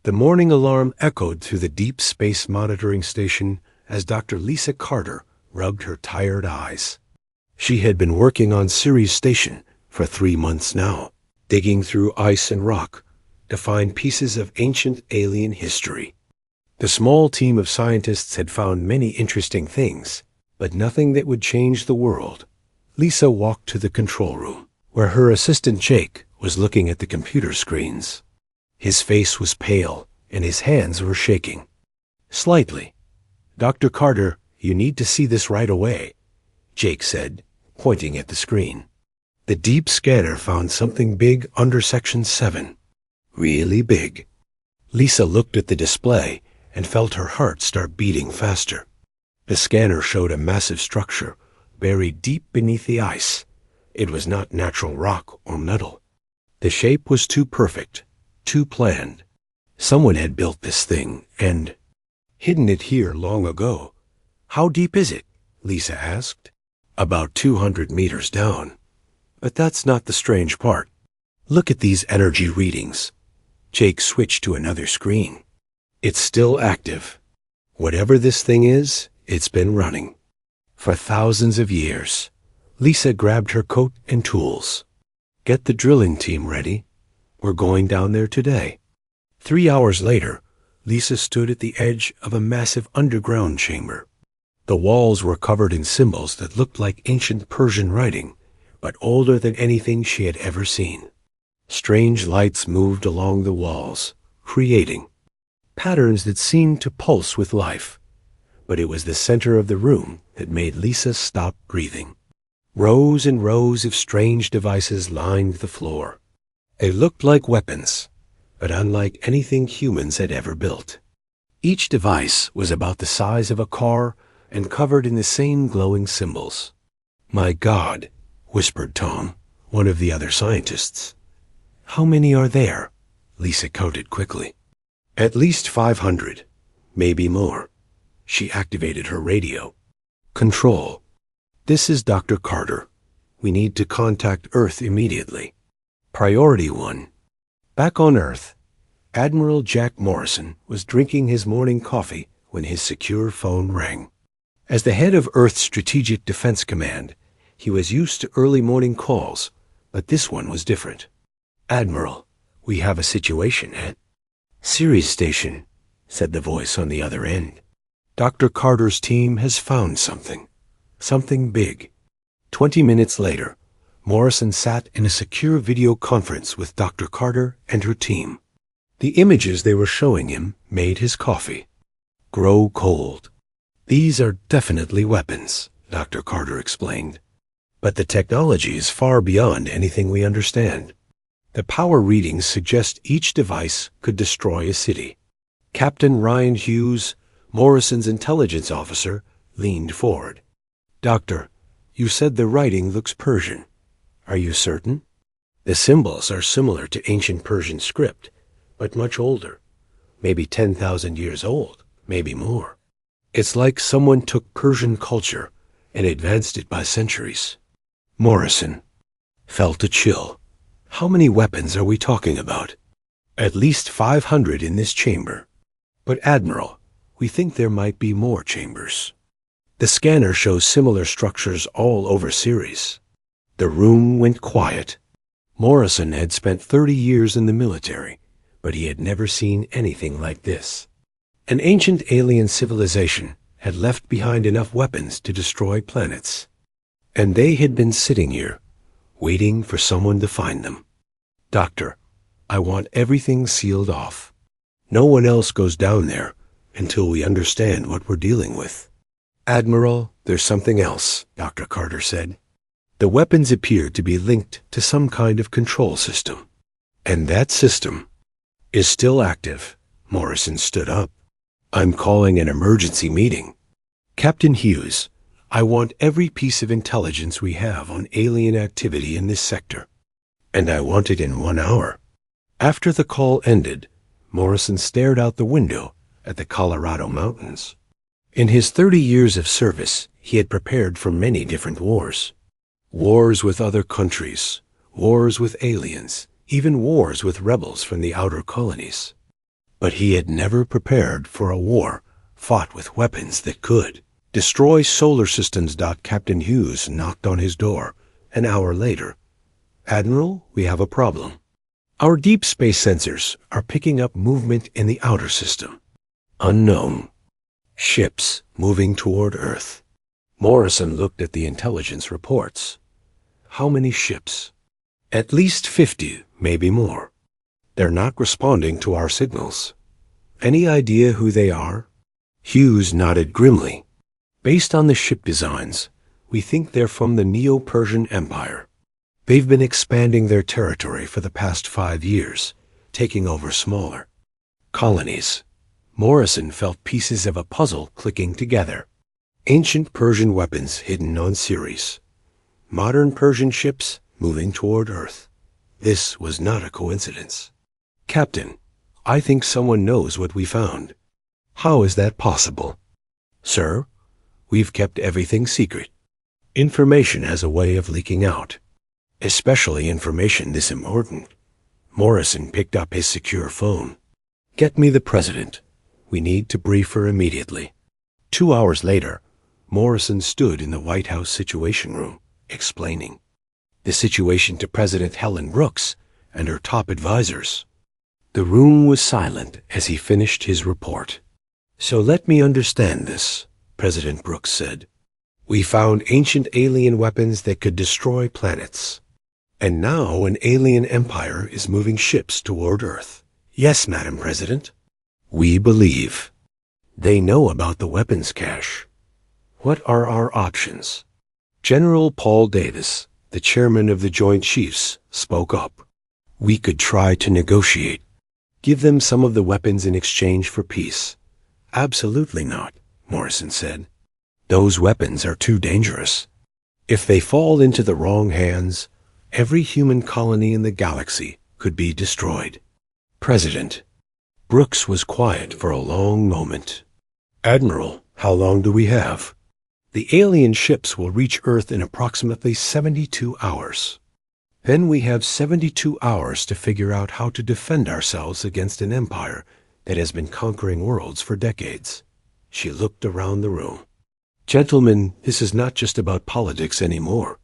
The morning alarm echoed through the deep space monitoring station as Dr. Lisa Carter rubbed her tired eyes. She had been working on Ceres Station for 3 months now, digging through ice and rock to find pieces of ancient alien history. The small team of scientists had found many interesting things, but nothing that would change the world. Lisa walked to the control room, where her assistant Jake was looking at the computer screens. His face was pale, and his hands were shaking. Slightly. "Dr. Carter, you need to see this right away," Jake said, pointing at the screen. The deep scanner found something big under Section 7. Really big. Lisa looked at the display and felt her heart start beating faster. The scanner showed a massive structure buried deep beneath the ice. It was not natural rock or metal. The shape was too perfect, too planned. Someone had built this thing and hidden it here long ago. "How deep is it?" Lisa asked. "About 200 meters down. But that's not the strange part. Look at these energy readings." Jake switched to another screen. "It's still active. Whatever this thing is, it's been running for thousands of years." Lisa grabbed her coat and tools. "Get the drilling team ready. We're going down there today." 3 hours later, Lisa stood at the edge of a massive underground chamber. The walls were covered in symbols that looked like ancient Persian writing, but older than anything she had ever seen. Strange lights moved along the walls, creating patterns that seemed to pulse with life. But it was the center of the room that made Lisa stop breathing. Rows and rows of strange devices lined the floor. They looked like weapons, but unlike anything humans had ever built. Each device was about the size of a car and covered in the same glowing symbols. "My God," whispered Tom, one of the other scientists. "How many are there?" Lisa counted quickly. "At least 500, maybe more." She activated her radio. "Control. This is Dr. Carter. We need to contact Earth immediately. Priority 1. Back on Earth, Admiral Jack Morrison was drinking his morning coffee when his secure phone rang. As the head of Earth's Strategic Defense Command, he was used to early morning calls, but this one was different. "Admiral, we have a situation at Ceres Station," said the voice on the other end. "Dr. Carter's team has found something. Something big." 20 minutes later, Morrison sat in a secure video conference with Dr. Carter and her team. The images they were showing him made his coffee grow cold. "These are definitely weapons," Dr. Carter explained. "But the technology is far beyond anything we understand. The power readings suggest each device could destroy a city." Captain Ryan Hughes, Morrison's intelligence officer, leaned forward. "Doctor, you said the writing looks Persian. Are you certain?" "The symbols are similar to ancient Persian script, but much older. Maybe 10,000 years old, maybe more. It's like someone took Persian culture and advanced it by centuries." Morrison felt a chill. "How many weapons are we talking about?" "At least 500 in this chamber. But Admiral, we think there might be more chambers. The scanner shows similar structures all over Ceres." The room went quiet. Morrison had spent 30 years in the military, but he had never seen anything like this. An ancient alien civilization had left behind enough weapons to destroy planets. And they had been sitting here, waiting for someone to find them. "Doctor, I want everything sealed off. No one else goes down there until we understand what we're dealing with." "Admiral, there's something else," Dr. Carter said. The weapons appeared to be linked to some kind of control system. "And that system is still active." Morrison stood up. "I'm calling an emergency meeting. Captain Hughes, I want every piece of intelligence we have on alien activity in this sector. And I want it in 1 hour." After the call ended, Morrison stared out the window at the Colorado mountains. In his 30 years of service, he had prepared for many different wars. Wars with other countries, wars with aliens, even wars with rebels from the outer colonies. But he had never prepared for a war fought with weapons that could destroy solar systems. Captain Hughes knocked on his door an hour later. "Admiral, we have a problem. Our deep space sensors are picking up movement in the outer system. Unknown. Ships moving toward Earth." Morrison looked at the intelligence reports. "How many ships?" "At least 50, maybe more. They're not responding to our signals." "Any idea who they are?" Hughes nodded grimly. "Based on the ship designs, we think they're from the Neo-Persian Empire. They've been expanding their territory for the past 5 years, taking over smaller colonies." Morrison felt pieces of a puzzle clicking together. Ancient Persian weapons hidden on Ceres. Modern Persian ships moving toward Earth. This was not a coincidence. "Captain, I think someone knows what we found." "How is that possible?" "Sir, we've kept everything secret. Information has a way of leaking out, especially information this important." Morrison picked up his secure phone. "Get me the president. We need to brief her immediately." 2 hours later, Morrison stood in the White House Situation Room, explaining the situation to President Helen Brooks and her top advisors. The room was silent as he finished his report. "So let me understand this," President Brooks said. "We found ancient alien weapons that could destroy planets. And now an alien empire is moving ships toward Earth." "Yes, Madam President." "We believe they know about the weapons cache. What are our options?" General Paul Davis, the chairman of the Joint Chiefs, spoke up. "We could try to negotiate. Give them some of the weapons in exchange for peace." "Absolutely not," Morrison said. "Those weapons are too dangerous. If they fall into the wrong hands, every human colony in the galaxy could be destroyed." "President." Brooks was quiet for a long moment. "Admiral, how long do we have?" "The alien ships will reach Earth in approximately 72 hours. Then we have 72 hours to figure out how to defend ourselves against an empire that has been conquering worlds for decades." She looked around the room. "Gentlemen, this is not just about politics anymore.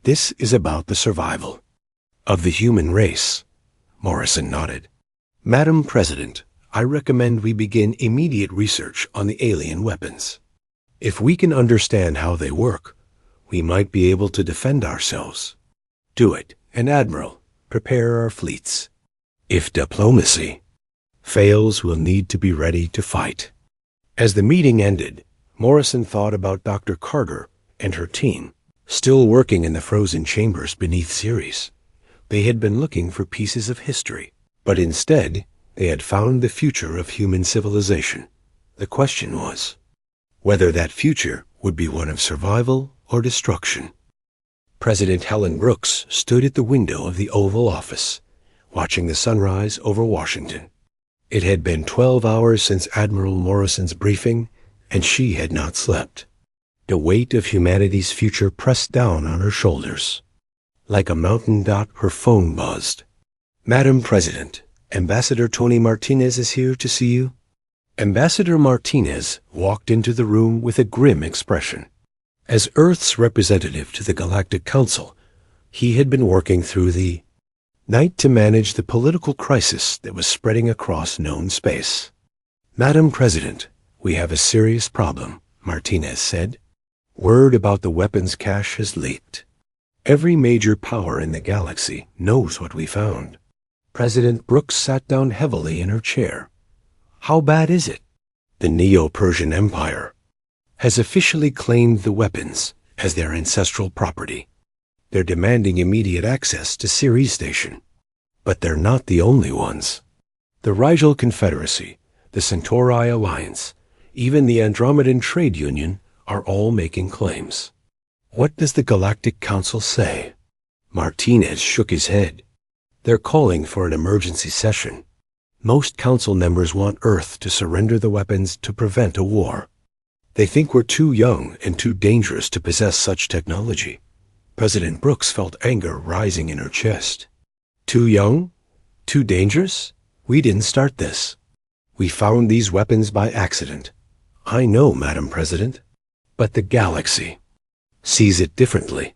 This is about the survival of the human race." Morrison nodded. "Madam President, I recommend we begin immediate research on the alien weapons. If we can understand how they work, we might be able to defend ourselves." "Do it. And Admiral, prepare our fleets. If diplomacy fails, we'll need to be ready to fight." As the meeting ended, Morrison thought about Dr. Carter and her team, still working in the frozen chambers beneath Ceres. They had been looking for pieces of history, but instead they had found the future of human civilization. The question was whether that future would be one of survival or destruction. President Helen Brooks stood at the window of the Oval Office, watching the sunrise over Washington. It had been 12 hours since Admiral Morrison's briefing, and she had not slept. The weight of humanity's future pressed down on her shoulders. Like a mountain, her phone buzzed. "Madam President, Ambassador Tony Martinez is here to see you." Ambassador Martinez walked into the room with a grim expression. As Earth's representative to the Galactic Council, he had been working through the night to manage the political crisis that was spreading across known space. "Madam President, we have a serious problem," Martinez said. "Word about the weapons cache has leaked. Every major power in the galaxy knows what we found." President Brooks sat down heavily in her chair. "How bad is it?" "The Neo-Persian Empire has officially claimed the weapons as their ancestral property. They're demanding immediate access to Ceres Station. But they're not the only ones. The Rigel Confederacy, the Centauri Alliance, even the Andromedan Trade Union are all making claims." "What does the Galactic Council say?" Martinez shook his head. "They're calling for an emergency session. Most council members want Earth to surrender the weapons to prevent a war. They think we're too young and too dangerous to possess such technology." President Brooks felt anger rising in her chest. "Too young? Too dangerous? We didn't start this." We found these weapons by accident. I know, Madam President. But the galaxy sees it differently.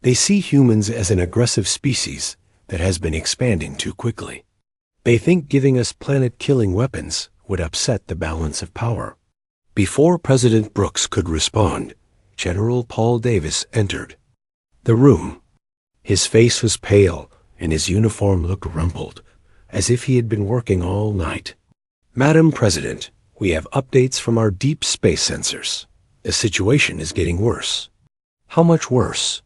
They see humans as an aggressive species that has been expanding too quickly. They think giving us planet-killing weapons would upset the balance of power. Before President Brooks could respond, General Paul Davis entered the room. His face was pale, and his uniform looked rumpled, as if he had been working all night. Madam President, we have updates from our deep space sensors. The situation is getting worse. How much worse?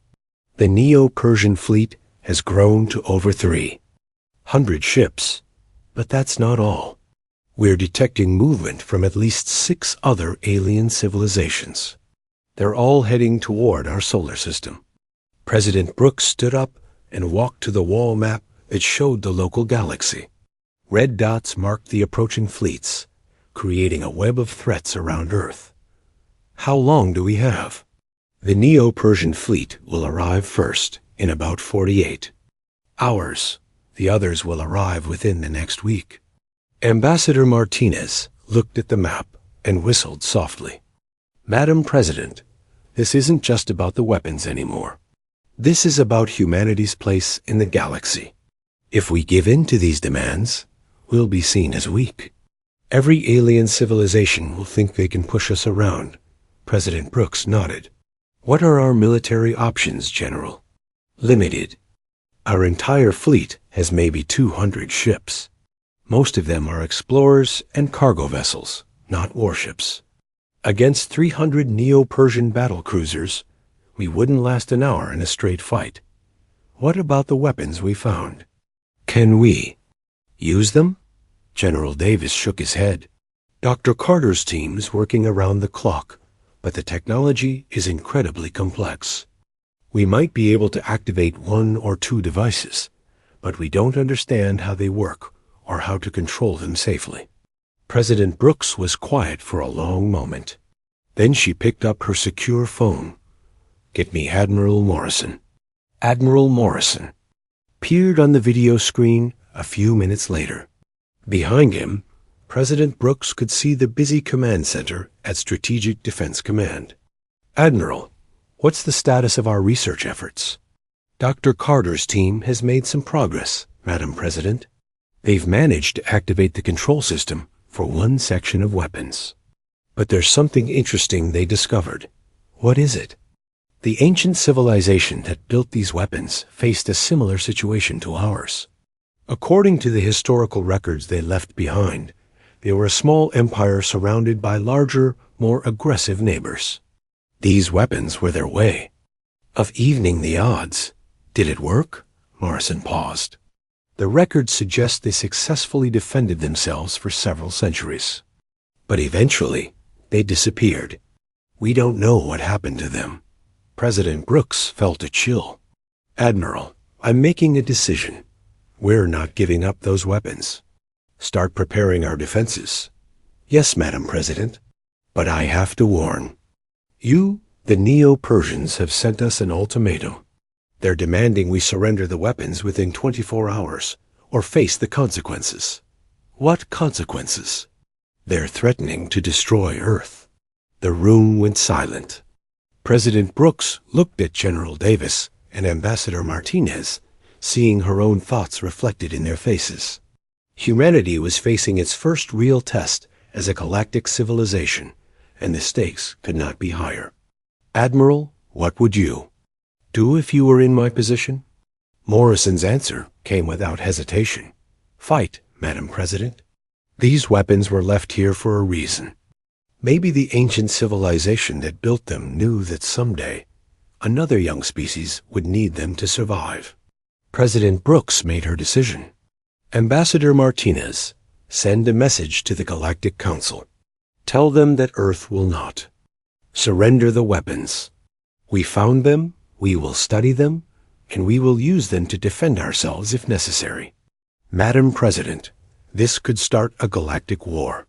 The Neo-Persian fleet has grown to over 300 ships. But that's not all. We're detecting movement from at least 6 other alien civilizations. They're all heading toward our solar system. President Brooks stood up and walked to the wall map that showed the local galaxy. Red dots marked the approaching fleets, creating a web of threats around Earth. How long do we have? The Neo-Persian fleet will arrive first, in about 48 hours. The others will arrive within the next week. Ambassador Martinez looked at the map and whistled softly. Madam President, this isn't just about the weapons anymore. This is about humanity's place in the galaxy. If we give in to these demands, we'll be seen as weak. Every alien civilization will think they can push us around. President Brooks nodded. What are our military options, General? Limited. Our entire fleet has maybe 200 ships. Most of them are explorers and cargo vessels, not warships. Against 300 Neo-Persian battle cruisers, we wouldn't last an hour in a straight fight. What about the weapons we found? Can we use them? General Davis shook his head. Dr. Carter's team is working around the clock, but the technology is incredibly complex. We might be able to activate 1 or 2 devices, but we don't understand how they work or how to control them safely. President Brooks was quiet for a long moment. Then she picked up her secure phone. Get me Admiral Morrison. Admiral Morrison appeared on the video screen a few minutes later. Behind him, President Brooks could see the busy command center at Strategic Defense Command. Admiral, what's the status of our research efforts? Dr. Carter's team has made some progress, Madam President. They've managed to activate the control system for 1 section of weapons. But there's something interesting they discovered. What is it? The ancient civilization that built these weapons faced a similar situation to ours. According to the historical records they left behind, they were a small empire surrounded by larger, more aggressive neighbors. These weapons were their way of evening the odds. Did it work? Morrison paused. The records suggest they successfully defended themselves for several centuries. But eventually, they disappeared. We don't know what happened to them. President Brooks felt a chill. Admiral, I'm making a decision. We're not giving up those weapons. Start preparing our defenses. Yes, Madam President. But I have to warn. You, the Neo-Persians, have sent us an ultimatum. They're demanding we surrender the weapons within 24 hours or face the consequences. What consequences? They're threatening to destroy Earth. The room went silent. President Brooks looked at General Davis and Ambassador Martinez, seeing her own thoughts reflected in their faces. Humanity was facing its first real test as a galactic civilization, and the stakes could not be higher. Admiral, what would you do if you were in my position? Morrison's answer came without hesitation. Fight, Madam President. These weapons were left here for a reason. Maybe the ancient civilization that built them knew that someday another young species would need them to survive. President Brooks made her decision. Ambassador Martinez, send a message to the Galactic Council. Tell them that Earth will not surrender the weapons. We found them, we will study them, and we will use them to defend ourselves if necessary. Madam President, this could start a galactic war.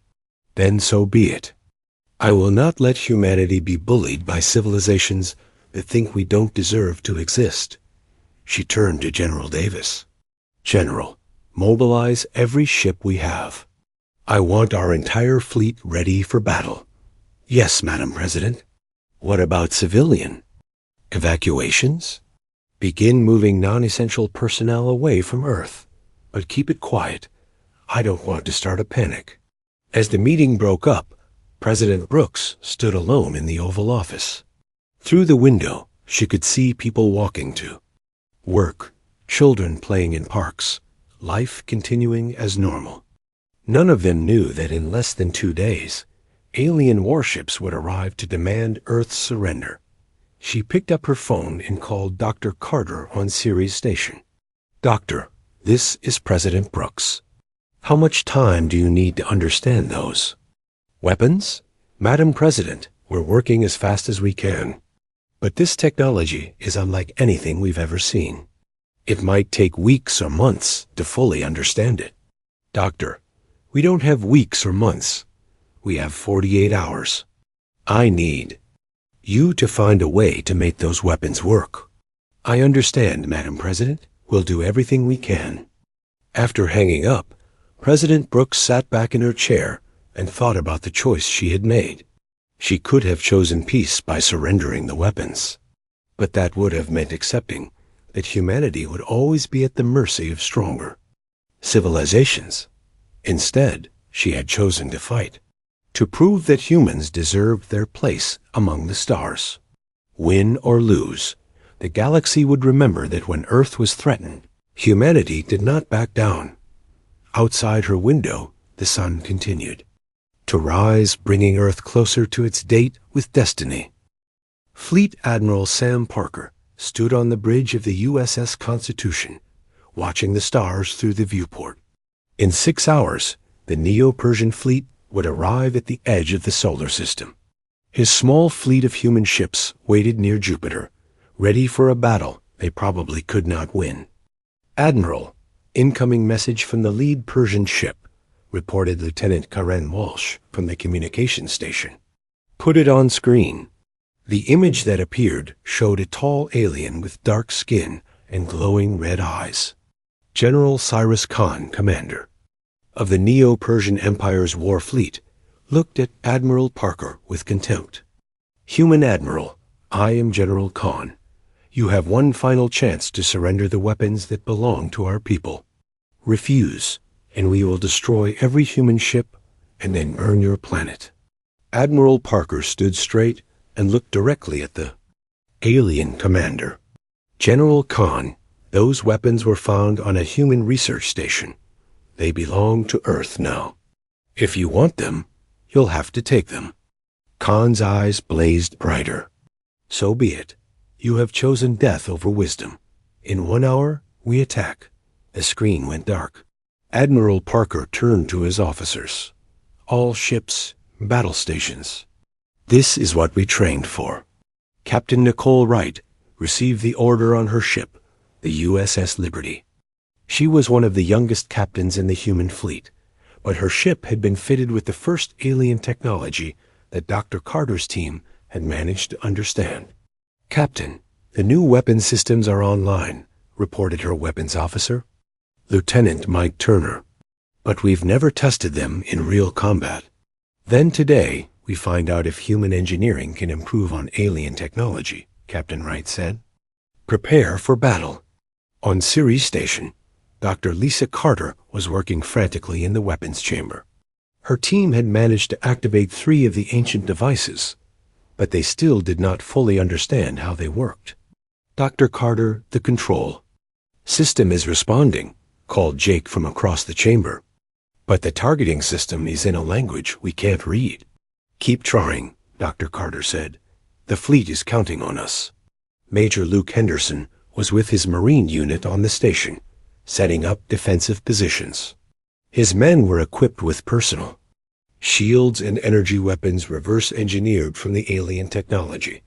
Then so be it. I will not let humanity be bullied by civilizations that think we don't deserve to exist. She turned to General Davis. General, mobilize every ship we have. I want our entire fleet ready for battle. Yes, Madam President. What about civilian? Evacuations? Begin moving non-essential personnel away from Earth, but keep it quiet. I don't want to start a panic. As the meeting broke up, President Brooks stood alone in the Oval Office. Through the window, she could see people walking to work, children playing in parks, life continuing as normal. None of them knew that in less than 2 days, alien warships would arrive to demand Earth's surrender. She picked up her phone and called Dr. Carter on Ceres Station. Doctor, this is President Brooks. How much time do you need to understand those? Weapons? Madam President, we're working as fast as we can. But this technology is unlike anything we've ever seen. It might take weeks or months to fully understand it. Doctor, we don't have weeks or months. We have 48 hours. I need you to find a way to make those weapons work. I understand, Madam President. We'll do everything we can. After hanging up, President Brooks sat back in her chair and thought about the choice she had made. She could have chosen peace by surrendering the weapons, but that would have meant accepting that humanity would always be at the mercy of stronger civilizations. Instead, she had chosen to fight, to prove that humans deserved their place among the stars. Win or lose, the galaxy would remember that when Earth was threatened, humanity did not back down. Outside her window, the sun continued to rise, bringing Earth closer to its date with destiny. Fleet Admiral Sam Parker stood on the bridge of the USS Constitution, watching the stars through the viewport. In 6 hours, the Neo-Persian fleet would arrive at the edge of the solar system. His small fleet of human ships waited near Jupiter, ready for a battle they probably could not win. Admiral, incoming message from the lead Persian ship, reported Lieutenant Karen Walsh from the communications station. Put it on screen. The image that appeared showed a tall alien with dark skin and glowing red eyes. General Cyrus Khan, commander of the Neo-Persian Empire's war fleet, looked at Admiral Parker with contempt. Human Admiral, I am General Khan. You have one final chance to surrender the weapons that belong to our people. Refuse, and we will destroy every human ship and then burn your planet. Admiral Parker stood straight and looked directly at the alien commander. General Khan, those weapons were found on a human research station. They belong to Earth now. If you want them, you'll have to take them. Khan's eyes blazed brighter. So be it. You have chosen death over wisdom. In 1 hour, we attack. The screen went dark. Admiral Parker turned to his officers. All ships, battle stations. This is what we trained for. Captain Nicole Wright received the order on her ship, the USS Liberty. She was one of the youngest captains in the human fleet, but her ship had been fitted with the first alien technology that Dr. Carter's team had managed to understand. Captain, the new weapon systems are online, reported her weapons officer. Lieutenant Mike Turner. But we've never tested them in real combat. Then today, we find out if human engineering can improve on alien technology, Captain Wright said. Prepare for battle. On Ceres Station, Dr. Lisa Carter was working frantically in the weapons chamber. Her team had managed to activate 3 of the ancient devices, but they still did not fully understand how they worked. Dr. Carter, the control. System is responding, called Jake from across the chamber. But the targeting system is in a language we can't read. Keep trying, Dr. Carter said. The fleet is counting on us. Major Luke Henderson was with his Marine unit on the station, setting up defensive positions. His men were equipped with personal shields and energy weapons reverse-engineered from the alien technology.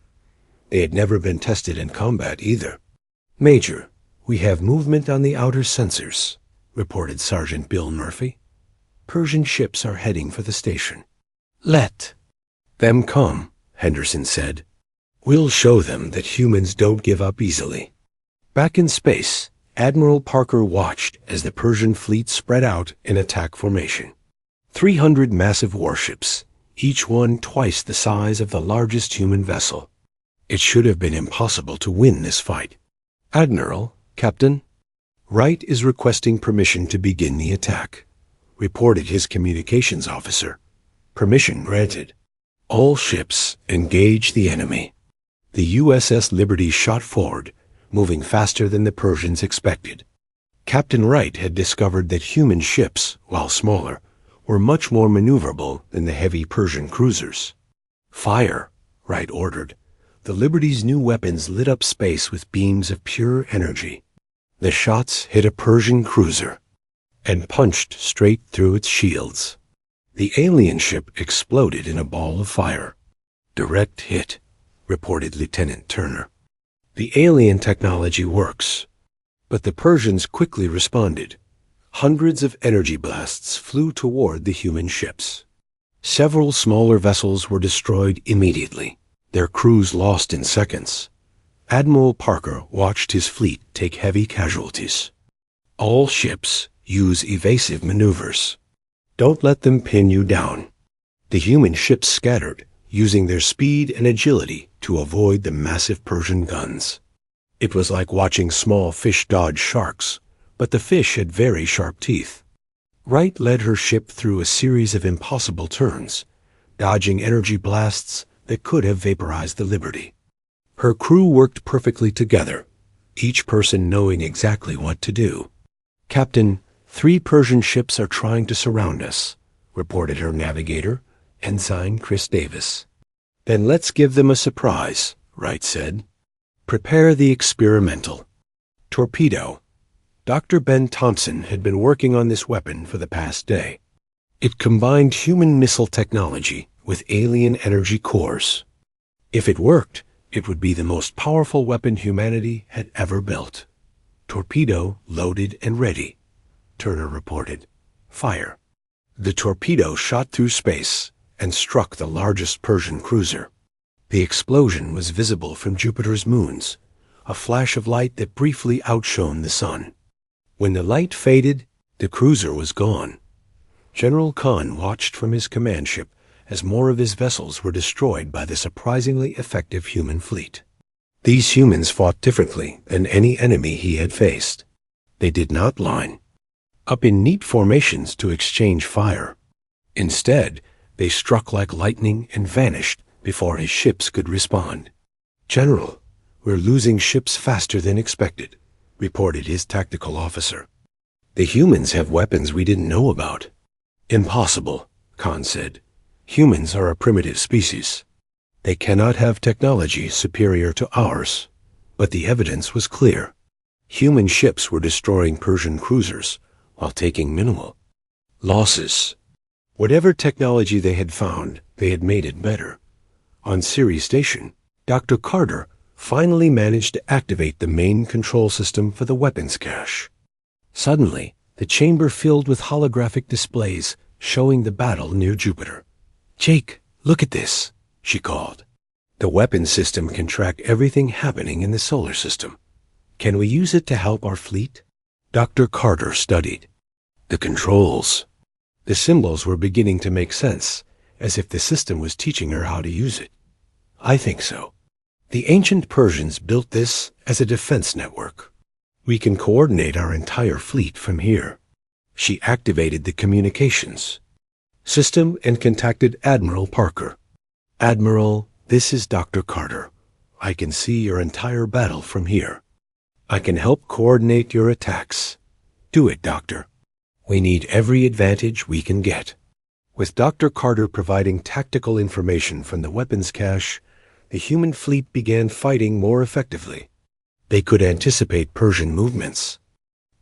They had never been tested in combat either. Major, we have movement on the outer sensors, reported Sergeant Bill Murphy. Persian ships are heading for the station. Let them come, Henderson said. We'll show them that humans don't give up easily. Back in space, Admiral Parker watched as the Persian fleet spread out in attack formation. 300 massive warships, each one twice the size of the largest human vessel. It should have been impossible to win this fight. Admiral, Captain, Wright is requesting permission to begin the attack, reported his communications officer. Permission granted. All ships engage the enemy. The USS Liberty shot forward, moving faster than the Persians expected. Captain Wright had discovered that human ships, while smaller, were much more maneuverable than the heavy Persian cruisers. Fire, Wright ordered. The Liberty's new weapons lit up space with beams of pure energy. The shots hit a Persian cruiser and punched straight through its shields. The alien ship exploded in a ball of fire. Direct hit, reported Lieutenant Turner. The alien technology works, but the Persians quickly responded. Hundreds of energy blasts flew toward the human ships. Several smaller vessels were destroyed immediately, their crews lost in seconds. Admiral Parker watched his fleet take heavy casualties. All ships use evasive maneuvers. Don't let them pin you down. The human ships scattered, using their speed and agility to avoid the massive Persian guns. It was like watching small fish dodge sharks, but the fish had very sharp teeth. Wright led her ship through a series of impossible turns, dodging energy blasts that could have vaporized the Liberty. Her crew worked perfectly together, each person knowing exactly what to do. Captain, 3 Persian ships are trying to surround us, reported her navigator, Ensign Chris Davis. Then let's give them a surprise, Wright said. Prepare the experimental. Torpedo. Dr. Ben Thompson had been working on this weapon for the past day. It combined human missile technology with alien energy cores. If it worked, it would be the most powerful weapon humanity had ever built. Torpedo loaded and ready, Turner reported. Fire. The torpedo shot through space and struck the largest Persian cruiser. The explosion was visible from Jupiter's moons, a flash of light that briefly outshone the sun. When the light faded, the cruiser was gone. General Khan watched from his command ship as more of his vessels were destroyed by the surprisingly effective human fleet. These humans fought differently than any enemy he had faced. They did not line up in neat formations to exchange fire. Instead, they struck like lightning and vanished before his ships could respond. General, we're losing ships faster than expected, reported his tactical officer. The humans have weapons we didn't know about. Impossible, Khan said. Humans are a primitive species. They cannot have technology superior to ours. But the evidence was clear. Human ships were destroying Persian cruisers while taking minimal losses. Whatever technology they had found, they had made it better. On Ceres Station, Dr. Carter finally managed to activate the main control system for the weapons cache. Suddenly, the chamber filled with holographic displays showing the battle near Jupiter. Jake, look at this, she called. The weapons system can track everything happening in the solar system. Can we use it to help our fleet? Dr. Carter studied. The controls. The symbols were beginning to make sense, as if the system was teaching her how to use it. I think so. The ancient Persians built this as a defense network. We can coordinate our entire fleet from here. She activated the communications system and contacted Admiral Parker. Admiral, this is Dr. Carter. I can see your entire battle from here. I can help coordinate your attacks. Do it, Doctor. We need every advantage we can get. With Dr. Carter providing tactical information from the weapons cache, the human fleet began fighting more effectively. They could anticipate Persian movements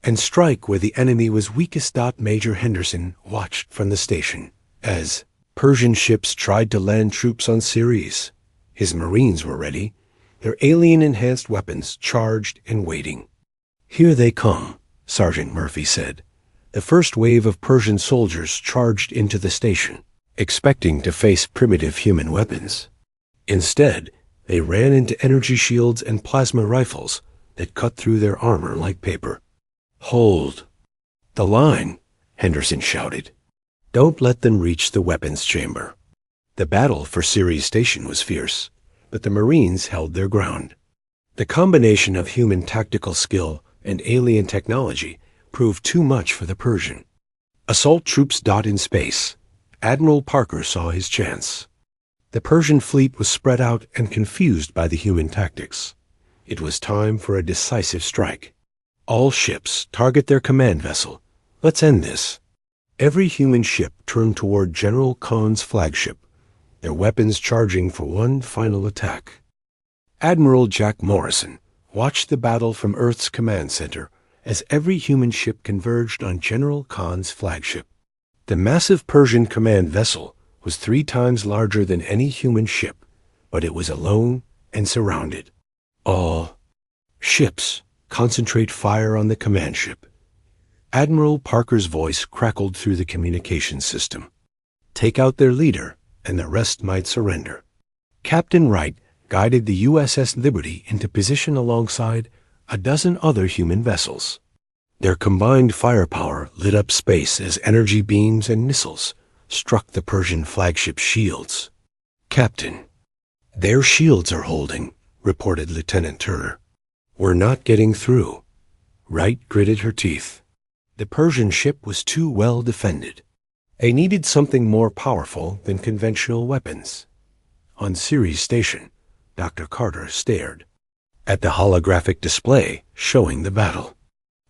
and strike where the enemy was weakest. Major Henderson watched from the station as Persian ships tried to land troops on Ceres. His Marines were ready, their alien-enhanced weapons charged and waiting. Here they come, Sergeant Murphy said. The first wave of Persian soldiers charged into the station, expecting to face primitive human weapons. Instead, they ran into energy shields and plasma rifles that cut through their armor like paper. Hold. The line, Henderson shouted. Don't let them reach the weapons chamber. The battle for Ceres Station was fierce, but the Marines held their ground. The combination of human tactical skill and alien technology proved too much for the Persian. Assault troops dot in space. Admiral Parker saw his chance. The Persian fleet was spread out and confused by the human tactics. It was time for a decisive strike. All ships target their command vessel. Let's end this. Every human ship turned toward General Khan's flagship, their weapons charging for one final attack. Admiral Jack Morrison watched the battle from Earth's command center as every human ship converged on General Khan's flagship. The massive Persian command vessel was 3 times larger than any human ship, but it was alone and surrounded. All ships, concentrate fire on the command ship. Admiral Parker's voice crackled through the communications system. Take out their leader, and the rest might surrender. Captain Wright guided the USS Liberty into position alongside a dozen other human vessels. Their combined firepower lit up space as energy beams and missiles struck the Persian flagship's shields. Captain, their shields are holding, reported Lieutenant Turner. We're not getting through. Wright gritted her teeth. The Persian ship was too well defended. They needed something more powerful than conventional weapons. On Ceres Station, Dr. Carter stared at the holographic display showing the battle.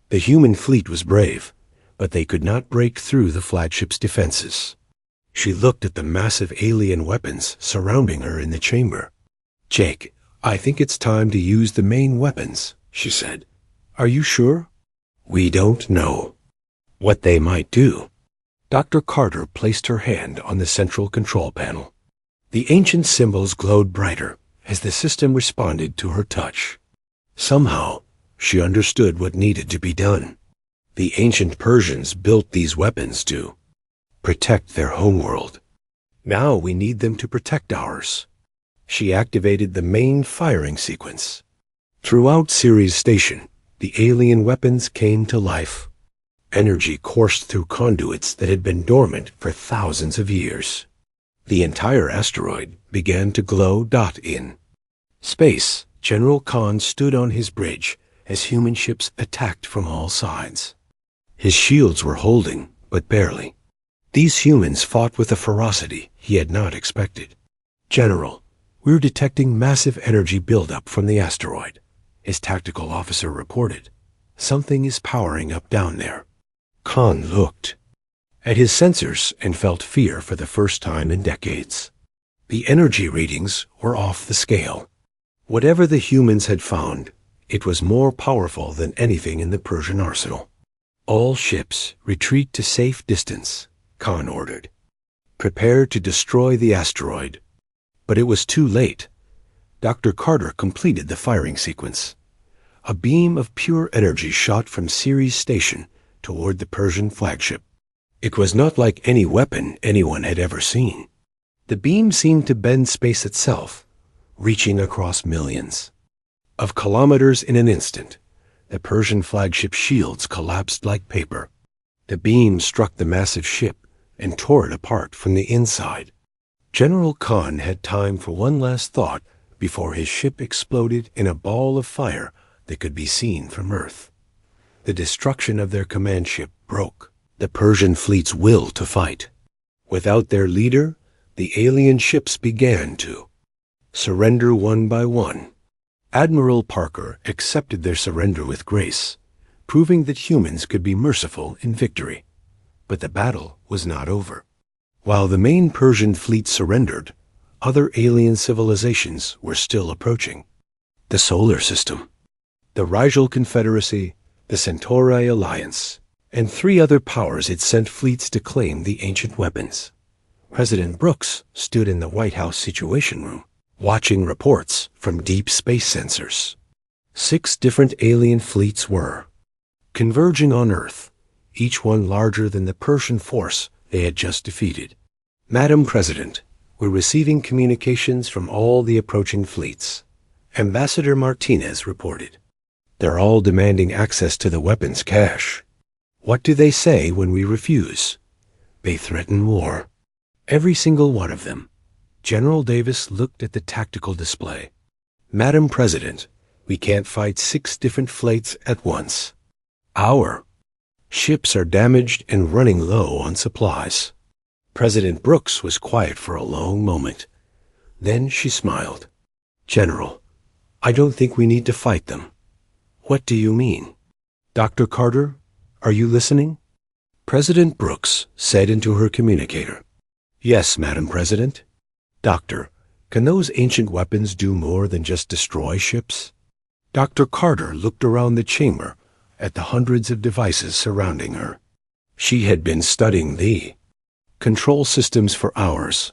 The human fleet was brave, but they could not break through the flagship's defenses. She looked at the massive alien weapons surrounding her in the chamber. Jake, I think it's time to use the main weapons, she said. Are you sure? We don't know what they might do. Dr. Carter placed her hand on the central control panel. The ancient symbols glowed brighter as the system responded to her touch. Somehow, she understood what needed to be done. The ancient Persians built these weapons to protect their homeworld. Now we need them to protect ours. She activated the main firing sequence. Throughout Ceres Station, the alien weapons came to life. Energy coursed through conduits that had been dormant for thousands of years. The entire asteroid began to glow in space. General Khan stood on his bridge as human ships attacked from all sides. His shields were holding, but barely. These humans fought with a ferocity he had not expected. General, we're detecting massive energy buildup from the asteroid, his tactical officer reported. Something is powering up down there. Khan looked at his sensors and felt fear for the first time in decades. The energy readings were off the scale. Whatever the humans had found, it was more powerful than anything in the Persian arsenal. All ships retreat to safe distance, Khan ordered. Prepare to destroy the asteroid. But it was too late. Dr. Carter completed the firing sequence. A beam of pure energy shot from Ceres Station toward the Persian flagship. It was not like any weapon anyone had ever seen. The beam seemed to bend space itself, reaching across millions of kilometers in an instant. The Persian flagship shields collapsed like paper. The beam struck the massive ship and tore it apart from the inside. General Khan had time for one last thought before his ship exploded in a ball of fire that could be seen from Earth. The destruction of their command ship broke the Persian fleet's will to fight. Without their leader, the alien ships began to surrender one by one. Admiral Parker accepted their surrender with grace, proving that humans could be merciful in victory. But the battle was not over. While the main Persian fleet surrendered, other alien civilizations were still approaching. The Solar System, the Rigel Confederacy, the Centauri Alliance, and 3 other powers had sent fleets to claim the ancient weapons. President Brooks stood in the White House Situation Room, watching reports from deep space sensors. 6 different alien fleets were converging on Earth, each one larger than the Persian force they had just defeated. Madam President, we're receiving communications from all the approaching fleets, Ambassador Martinez reported. They're all demanding access to the weapons cache. What do they say when we refuse? They threaten war. Every single one of them. General Davis looked at the tactical display. Madam President, we can't fight 6 different fleets at once. Our ships are damaged and running low on supplies. President Brooks was quiet for a long moment. Then she smiled. General, I don't think we need to fight them. What do you mean? Dr. Carter, are you listening? President Brooks said into her communicator. Yes, Madam President. Doctor, can those ancient weapons do more than just destroy ships? Dr. Carter looked around the chamber at the hundreds of devices surrounding her. She had been studying the control systems for hours,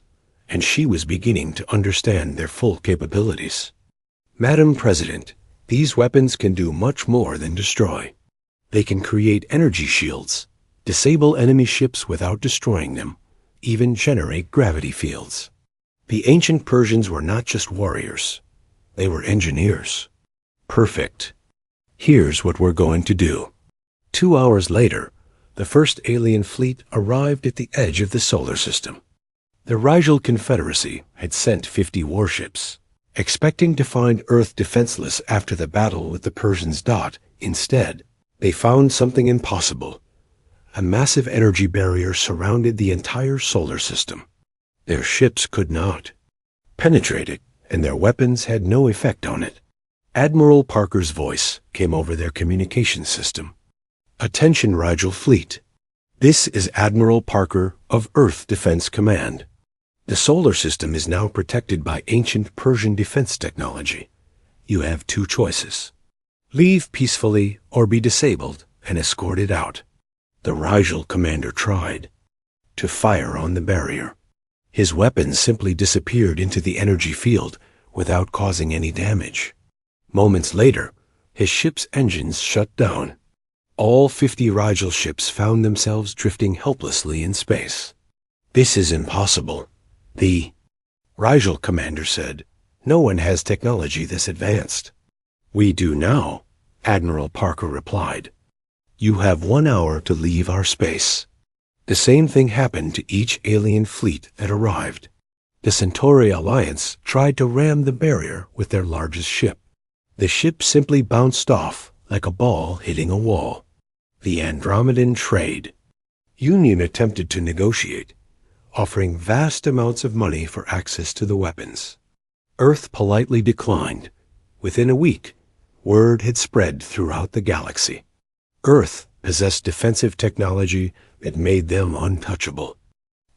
and she was beginning to understand their full capabilities. Madam President, these weapons can do much more than destroy. They can create energy shields, disable enemy ships without destroying them, even generate gravity fields. The ancient Persians were not just warriors. They were engineers. Perfect. Here's what we're going to do. 2 hours later, the first alien fleet arrived at the edge of the solar system. The Rigel Confederacy had sent 50 warships, expecting to find Earth defenseless after the battle with the Persians. Instead, they found something impossible. A massive energy barrier surrounded the entire solar system. Their ships could not penetrate it, and their weapons had no effect on it. Admiral Parker's voice came over their communication system. Attention, Rigel Fleet. This is Admiral Parker of Earth Defense Command. The solar system is now protected by ancient Persian defense technology. You have 2 choices. Leave peacefully or be disabled and escorted out. The Rigel commander tried to fire on the barrier. His weapons simply disappeared into the energy field without causing any damage. Moments later, his ship's engines shut down. All 50 Rigel ships found themselves drifting helplessly in space. This is impossible, the Rigel commander said. No one has technology this advanced. We do now, Admiral Parker replied. You have 1 hour to leave our space. The same thing happened to each alien fleet that arrived. The Centauri Alliance tried to ram the barrier with their largest ship. The ship simply bounced off like a ball hitting a wall. The Andromedan Trade Union attempted to negotiate, offering vast amounts of money for access to the weapons. Earth politely declined. Within a week, word had spread throughout the galaxy. Earth possessed defensive technology that made them untouchable.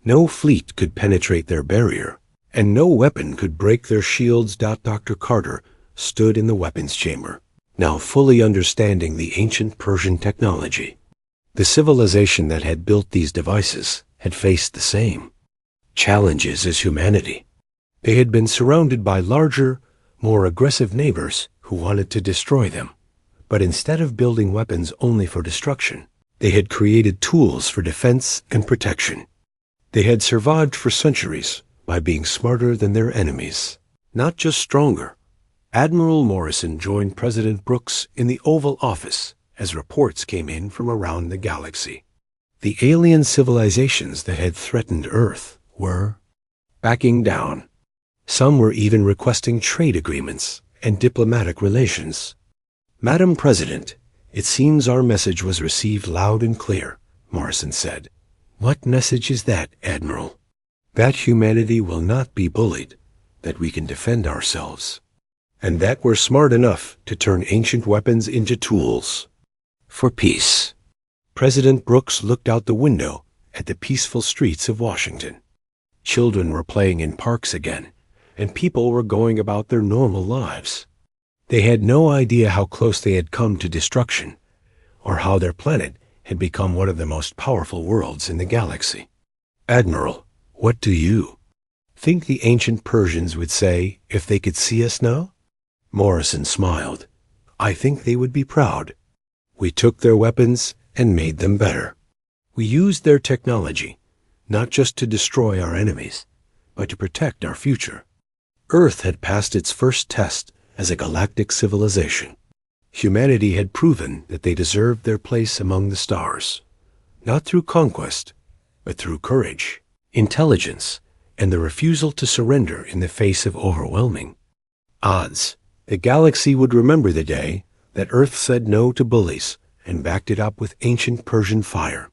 No fleet could penetrate their barrier, and no weapon could break their shields. Dr. Carter stood in the weapons chamber, now fully understanding the ancient Persian technology. The civilization that had built these devices had faced the same challenges as humanity. They had been surrounded by larger, more aggressive neighbors who wanted to destroy them. But instead of building weapons only for destruction, they had created tools for defense and protection. They had survived for centuries by being smarter than their enemies, not just stronger. Admiral Morrison joined President Brooks in the Oval Office as reports came in from around the galaxy. The alien civilizations that had threatened Earth were backing down. Some were even requesting trade agreements and diplomatic relations. Madam President, it seems our message was received loud and clear, Morrison said. What message is that, Admiral? That humanity will not be bullied, that we can defend ourselves, and that we're smart enough to turn ancient weapons into tools for peace. President Brooks looked out the window at the peaceful streets of Washington. Children were playing in parks again, and people were going about their normal lives. They had no idea how close they had come to destruction, or how their planet had become one of the most powerful worlds in the galaxy. Admiral, what do you think the ancient Persians would say if they could see us now? Morrison smiled. I think they would be proud. We took their weapons and made them better. We used their technology, not just to destroy our enemies, but to protect our future. Earth had passed its first test as a galactic civilization. Humanity had proven that they deserved their place among the stars, not through conquest, but through courage, intelligence, and the refusal to surrender in the face of overwhelming odds. The galaxy would remember the day that Earth said no to bullies and backed it up with ancient Persian fire.